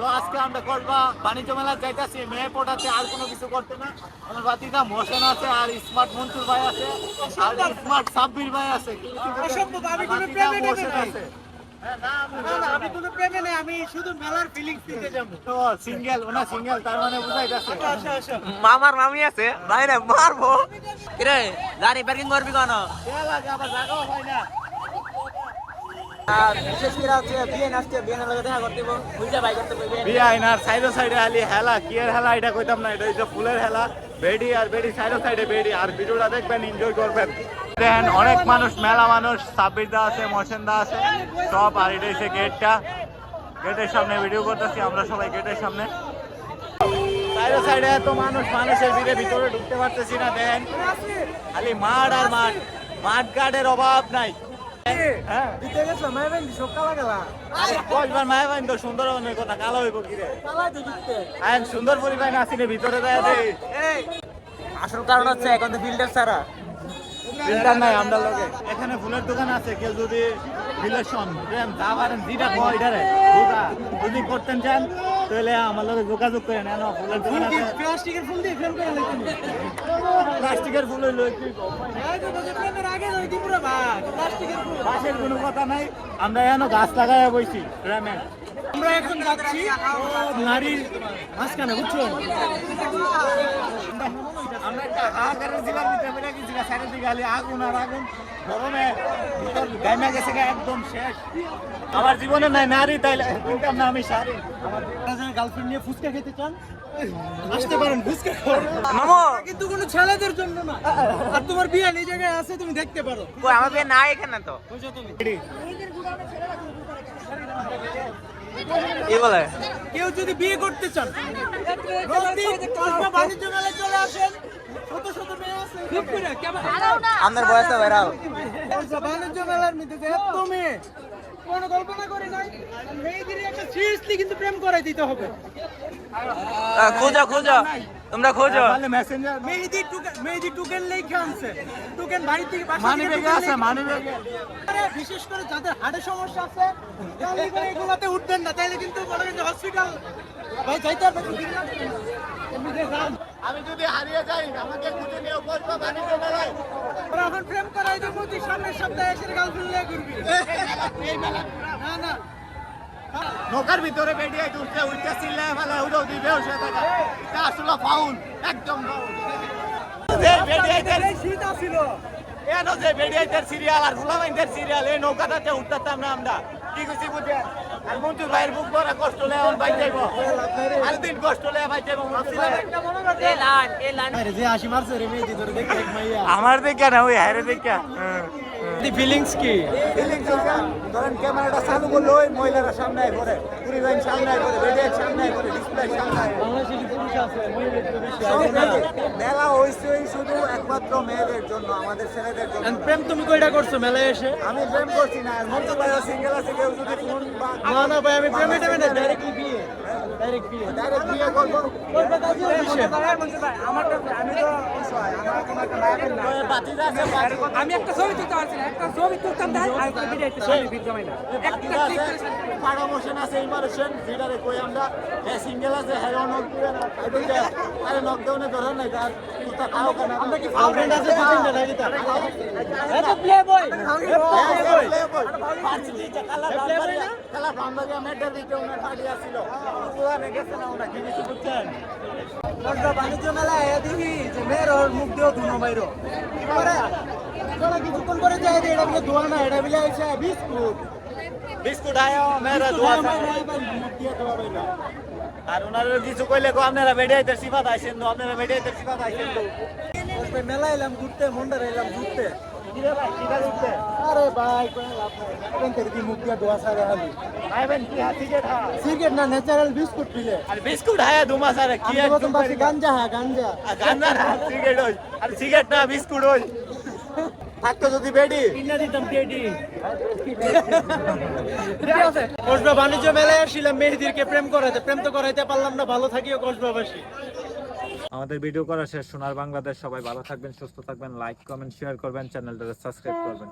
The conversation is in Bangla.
তো আজকে আমরা করবা বাণিজ্য মেলা যাইতাছি মেয়ে পড়াতে, আর কোনো কিছু করতে না। আমার বাতিদা মোশন আছে, আর স্মার্ট মনসুর ভাই আছে, আর স্মার্ট সাব্বির ভাই আছে। আমি কোনো প্রেমে নেবে নাই। আমি কোনো প্রেমে নেই, আমি শুধু মেলার ফিলিংস নিতে যাবো। তো সিঙ্গেল, ওনা সিঙ্গেল, তার মানে বুঝাইতাছে মামার মামি আছে বাইরে মারবো। কিরে গাড়ি পার্কিং করবি কেন? লাগে, আবার জায়গাও হয় না। আর বিশেষ করে হচ্ছে বিএন আসছে, বিএনের লগে দেখা করতে বুঝা ভাই করতে কইবে। বিআইন আর সাইডে সাইডে খালি হেলা, কি এর হেলা এটা কইতাম না, এটা হচ্ছে ফুলের হেলা। বেডি আর বেডি সাইডে সাইডে বেডি, আর ভিডিওটা দেখবেন, এনজয় করবেন। দেখেন অনেক মানুষ, মেলা মানুষ, সাব্বির দা আছে, মোশন দা আছে সব। আর এটা হচ্ছে গেটটা, গেটের সামনে ভিডিও করতেছি আমরা সবাই, গেটের সামনে। সাইডে সাইডে এত মানুষ, মানুষের ভিতরে ঢুকতে পারতেছি না। দেখেন খালি মাঠ আর মাঠ, মাঠ ঘাটের অভাব নাই। হ্যাঁ দিতে গেছিলাম মাইবেন সব কালা গেলা। আরে কয়বার মায়া বাইন তো সুন্দর অনেক কথা, কালো হইব কি রে? কালাই তো দিতে। আইন সুন্দর পরিবার আসিনি ভিতরে যায় দে। এই আসল কারণ হচ্ছে এখন তো ফিল্টার ছাড়া। ফিল্টার নাই আমরা লগে। এখানে ফুলের দোকান আছে, কেউ যদি রিলেশন প্রেম যা পারেন যেটা কয় এটারে দুটা যদি করতেন চান তাহলে আমার লগে যোগাযোগ করে নেন। ফুলের দোকান আছে, প্লাস্টিকের ফুল দিয়ে ফ্রেম করে লাগবে। প্লাস্টিকের ফুল হইলো কি এই তো তোকে ফ্রেমের আগে যাই দি পুরো ভাই। প্লাস্টিকের ফুল। বাসের কোনো কথা নাই, আমরা এখনো গাছ লাগাইয়া বইছি প্রেমে। আমরা এখন যাচ্ছি নারীর মাঝখানে, বুঝছো? আমরা একটা হাহাকারের জেলার ভিতরে বেড়ে গেছি, চারিদিকে খালি আগুন আর আগুন, গরমে ভিতর গাইমা গেছে গা, একদম শেষ। আমার জীবনে নাই নারী, তাইলে কিনতাম না আমি শাড়ি। গার্লফ্রেন্ড নিয়ে ফুচকা খেতে চান আসতে পারেন, ফুচকা খাওয়ার। মামু কিন্তু কোনো ছেলেদের জন্য না। আর তোমার বিয়ে এই জায়গায় আছে, তুমি দেখতে পারো। কই আমার বিয়ে নাই এখানে তো। বুঝছো তুমি? কি বলে? কেউ যদি বিয়ে করতে চান বাণিজ্য মেলায় চলে আসেন। শত শত মেয়ে আছে। আমাদের বয়সে ভাইরাল। বাণিজ্য মেলার মধ্যে যে এত মেয়ে, কোনো কল্পনা করি নাই। মেয়েদের একটা সিরিয়াসলি কিন্তু প্রেম করাই দিতে হবে। খোঁজো খোঁজো, তোমরা খোঁজো। তাহলে মেসেঞ্জার মেহেদি টুকেন লেখা আনছে। টুকেন বাড়ি থেকে বাসা মানি থেকে ব্যাগে টুকেন আছে, লেখা। মানি ব্যাগে। আরে বিশেষ করে যাদের হার্টের সমস্যা আছে তাহলে করে এগুলাতে উঠবেন না, তাইলে কিন্তু মনে করেন হসপিটাল ভাই যাইতে হবে। আমি যদি হারিয়ে যাই আমাকে খুঁজে নিয়ে বলবো বাণিজ্য মেলায়। ওরা এখন প্রেম করাই দেবো, তুই সামনের সপ্তাহে এসে গার্লফ্রেন্ড নিয়ে ঘুরবি। না না নৌকার ভিতরে বেরিয়ে উঠতে উঠতে চিল্লায় ফেলে উড়েও দিবে ওষে থাকা, এটা আসলে ফাউল, একদম ফাউল। যে বেরিয়েদের শীত আসিল। এন যে বেরিয়েদের সিরিয়াল আর ফুলামাইনদের সিরিয়াল, এই নৌকাটাতে উঠতাম না আমরা। কি খুশি বুঝে আর মন্টু ভাইয়ের বুক ভরা কষ্ট লে এখন বাইক যাইব, আর দিন কষ্ট লে বাইক যাইব। আরে যে হাসি মারছে রে মেয়েদি তোরে দেখে এক মাইয়া। আমার দেখা না, ওই হারে দেখা। ফিলিংস কি? ধরেন ক্যামেরাটা চালু করলে ওই মহিলারা সামনে পড়ে, পরিবার সামনে পড়ে, বেডের সামনে পড়ে, ডিসপ্লে সামনে। বাংলাদেশে কি পুরুষ আছে? মহিলা তো বেশি আছে না। মেলা হইছে শুধু একমাত্র মেয়েদের জন্য, আমাদের ছেলেদের জন্য। And প্রেম তুমি কয়টা করছো মেলায় এসে? আমি প্রেম করছি না, মন্টু ভাই সিঙ্গেল আছে, কেউ যদি ফোন বা না না ভাই, আমি প্রেমে টেমে না, ডাইরেক্টলি বিয়ে। ডাইরেক্ট বিয়ে। ডাইরেক্ট বিয়ে করবো। করবে কাজে অফিসে। বাতিদা আছে, আমি একটা ছবি তুলতে পারছি না, একটা ছবি তুলতাম তাই আর একটা ভিডিও একটা ছবি ভিডিও জমাই না বাতিদা আছে, পারমোশন আছে, ইমারেশন ভিডারে কই আমরা হে সিঙ্গেল আছে, হে নক দিবে না, এদিকে আরে নক দেওনে ধরে নাই, তার তুই খাও কেন? আমরা কি ফ্রেন্ড আছে দুইটা নাকি তা? এটা প্লে বয় বাণিজ্য মেলায় দেখি যে মেয়ের ওর মুখ দিয়েও ধুনো বাইরো। কি করে? ওরা কিছুক্ষণ করে যায় যে এটা বলে ধোয়া না, এটা বলে হচ্ছে বিস্কুট। বিস্কুট আয়ো মেরা দোয়া মুখ দিয়ে ধোয়া বাইরো। আর ওনারা কিছু কইলে কো আপনারা বেড়াইতে সিফাত আইছেন তো, আপনারা বেড়াইতে সিফাত আইছেন তো। মেলা এলাম ঘুরতে, মন্ডার এলাম ঘুরতে। কিরে ভাই কিটা দিতে আরে ভাই কোন লাভ নাই, এখন থেকে কি মুখ দিয়ে ধোয়া সারা হালি। ভাইবেন কি হাতি কে খা সিগারেট না, ন্যাচারাল বিস্কুট পিলে। আর বিস্কুট হায়া দুমা সারে কি আমি প্রথম পাশে গাঞ্জা হ্যাঁ গাঞ্জা। গাঞ্জা না সিগারেট হই, আর সিগারেট না বিস্কুট হই। থাকতো যদি বেডি কিনা দিতাম টেডি। কসবা বাণিজ্য মেলায় আসছিলাম মেহেদিরকে প্রেম করাইতে, প্রেম তো করাইতে পারলাম না। ভালো থাকিও কসবাবাসী। আমাদের ভিডিও করা শেষ। সোনার বাংলাদেশ, সবাই ভালো থাকবেন, সুস্থ থাকবেন, লাইক কমেন্ট শেয়ার করবেন, চ্যানেলটা সাবস্ক্রাইব করবেন।